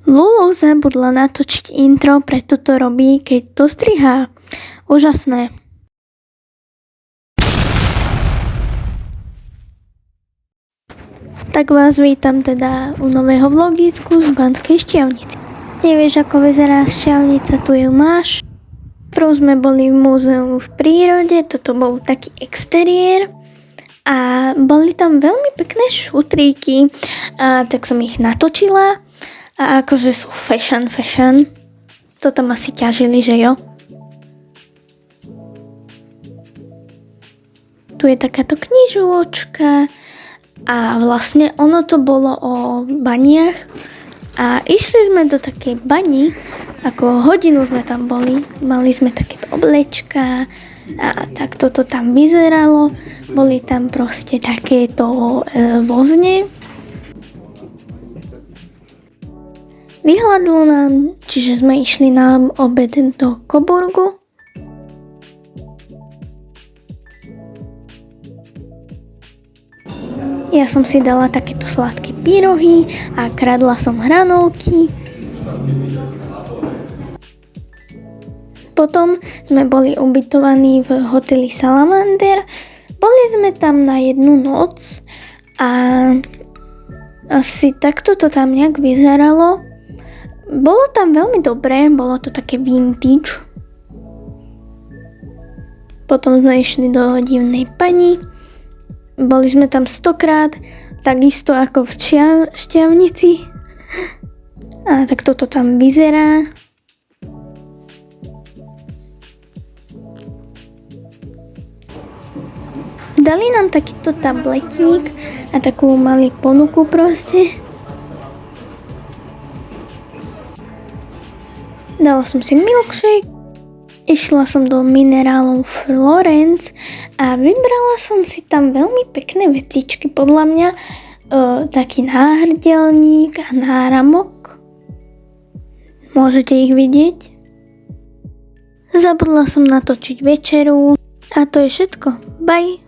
Lulu zabudla natočiť intro, preto to robí, keď to strihá. Úžasné. Tak vás vítam teda u nového vlogícku z Banskej Štiavnice. Nevieš, ako vyzerá Štiavnica, tu ju máš. Prv sme boli v múzeu v prírode, toto bol taký exteriér a boli tam veľmi pekné šutríky, a tak som ich natočila a akože sú fashion. To tam asi ťažili, že jo? Tu je takáto knižočka a vlastne ono to bolo o baniach a išli sme do takej bani, ako hodinu sme tam boli, mali sme takéto oblečka a tak toto tam vyzeralo, boli tam proste takéto vozne. Vyhľadlo nám, čiže sme išli na obed do Coburgu. Ja som si dala takéto sladké pyrohy a kradla som hranolky. Potom sme boli ubytovaní v hoteli Salamander. Boli sme tam na jednu noc a asi takto to tam nejak vyzeralo. Bolo tam veľmi dobré, bolo to také vintage. Potom sme išli do divnej pani. Boli sme tam 100-krát, takisto ako v Štiavnici. A tak toto tam vyzerá. Dali nám takýto tabletík a takú malý ponuku proste. Dala som si milkshake. Išla som do minerálov Florence a vybrala som si tam veľmi pekné vecičky, podľa mňa taký náhrdelník a náramok. Môžete ich vidieť. Zabudla som natočiť večeru a to je všetko. Bye!